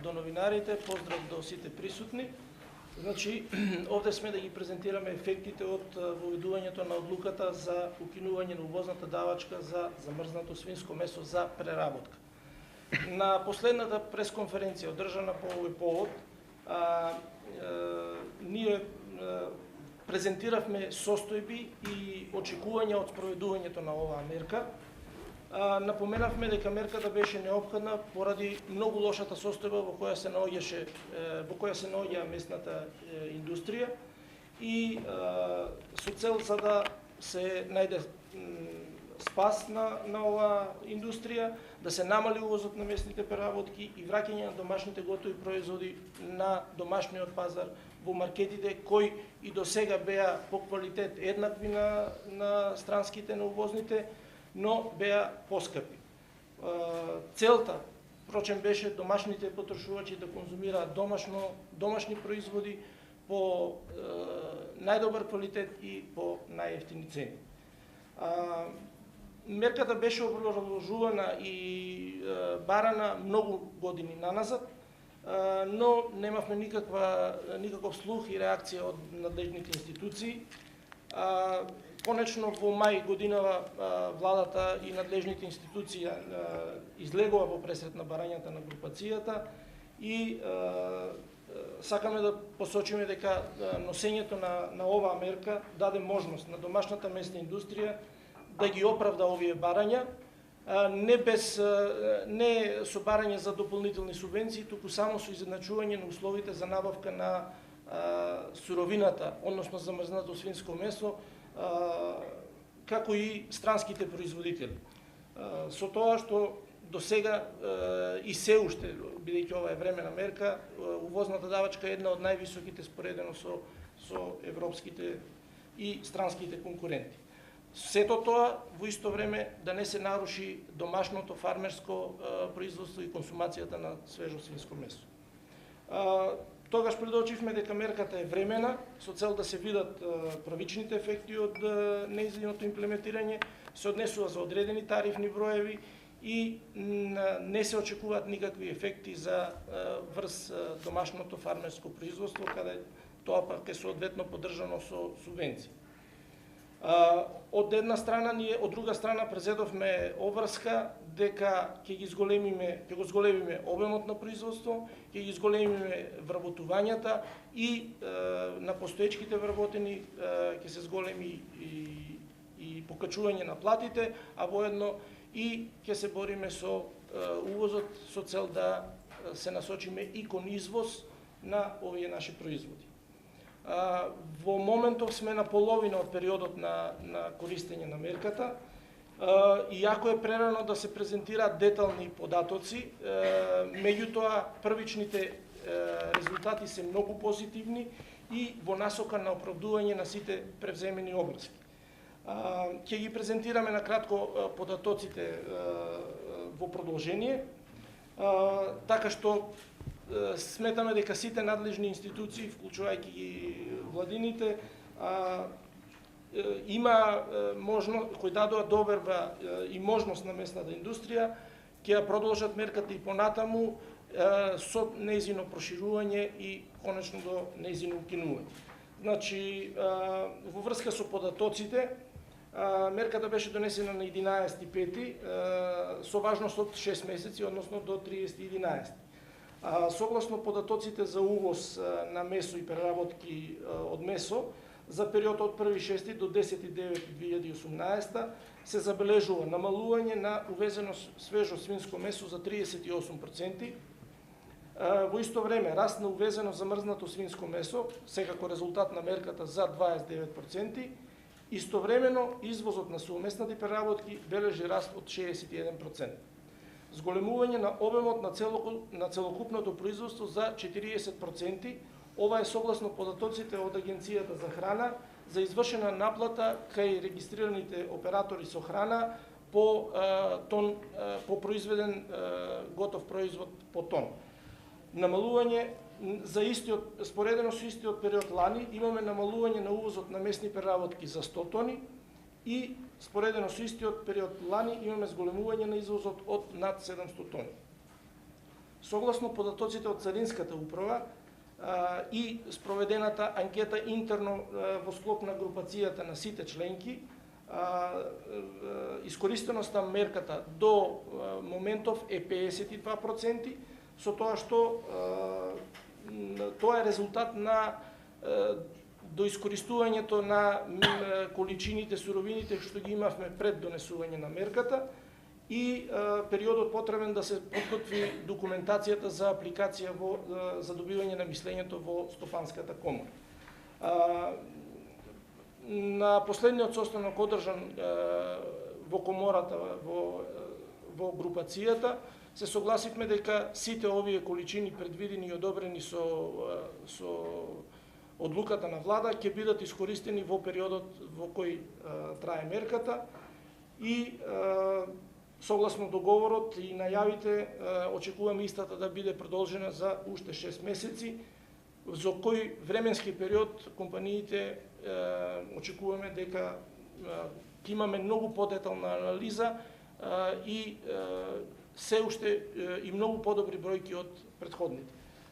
до новинарите, поздрав до сите присутни. Значи, овде сме да ги презентираме ефектите од воведувањето на одлуката за укинување на увозната давачка за замрзнато свинско месо за преработка. На последната пресконференција одржана по овој повод, ние презентиравме состојби и очекувања од спроведувањето на оваа мерка. Напоменавме дека мерката беше неопходна поради многу лошата состојба во која се наоѓа местната индустрија и со цел за да се најде спас на оваа индустрија, да се намали увозот на местните преработки и враќање на домашните готови производи на домашниот пазар во маркетите кои и до сега беа по квалитет еднакви на странските, на увозните, но беа поскапи. Целта, впрочем, беше домашните потрошувачи да конзумираат домашни производи по најдобар квалитет и по најевтини цени. Мерката беше образложувана и барана многу години наназад, но немавме никаков слух и реакција од надлежните институции. Конечно, во мај годинава владата и надлежните институции излегува во пресред на барањата на групацијата и сакаме да посочиме дека носењето на оваа мерка даде можност на домашната местна индустрија да ги оправда овие барања, не со барање за дополнителни субвенции, туку само со изедначување на условите за набавка на суровината, односно замрзнато свинско месо, како и странските производители. Со тоа што до сега и се уште, бидејќи ова е времена мерка, увозната давачка е една од највисоките споредено со европските и странските конкуренти. Сето тоа во исто време да не се наруши домашното фармерско производство и консумацијата на свежо свинско месо. Тогаш предочивме дека мерката е времена, со цел да се видат правичните ефекти од нејзиното имплементирање, се однесува за одредени тарифни броеви и не се очекуваат никакви ефекти за врз домашното фармерско производство, каде тоа пак е соодветно поддржано со субвенции. Од една страна, ние од друга страна презедовме обврска дека ќе го зголемиме обемот на производство, ќе ги зголемиме вработувањата и на постоечките вработени ќе се зголеми и покачување на платите, а воедно и ќе се бориме со увозот со цел да се насочиме и кон извоз на овие наши производи. Во моментов сме на половина од периодот на користење на мерката, иако е прерано да се презентираат детални податоци, меѓутоа првичните резултати се многу позитивни и во насока на оправдување на сите превземени обврски. Ќе ги презентираме на кратко податоците во продолжение, така што сметаме дека сите надлежни институции, вклучувајќи ги владините, има можност, кои дадоа доверба и можност на местната индустрија, ќе ја продолжат мерката и понатаму со нејзино проширување и конечно до нејзино укинување. Значи, во врска со податоците, мерката беше донесена на 11.5 со важност од 6 месеци, односно до 30.11. Согласно податоците за увоз на месо и преработки од месо, за период од 1.6 до 10.9.2018 се забележува намалување на увезено свежо свинско месо за 38%, во исто време раст на увезено замрзнато свинско месо, секако резултат на мерката за 29%, истовремено извозот на совместните преработки бележи раст од 61%. Зголемување на обемот на целокупното производство за 40%, ова е согласно податоците од Агенцијата за храна за извршена наплата кај регистрираните оператори со храна по произведен готов производ по тон. Намалување за истиот, споредено со истиот период лани, имаме намалување на увозот на месни преработки за 100 тони и споредено со истиот период лани имаме зголемување на извозот од над 700 тони. Согласно податоците од Царинската управа и спроведената анкета интерно во склоп на групацијата на сите членки, искористеноста мерката до моментов е 52%, со тоа што тоа е резултат на доискористувањето на количините суровините што ги имавме пред донесување на мерката и периодот потребен да се подготви документацијата за апликација за добивање на мислењето во Стопанската комора. На последниот состанок одржан во комората, во групацијата, се согласивме дека сите овие количини предвидени и одобрени со одлуката на влада ќе бидат искористени во периодот во кој трае мерката и согласно договорот и најавите очекуваме истата да биде продолжена за уште 6 месеци, за кој временски период компаниите очекуваме дека ќе имаме многу подетална анализа и се уште и многу подобри бројки од претходните.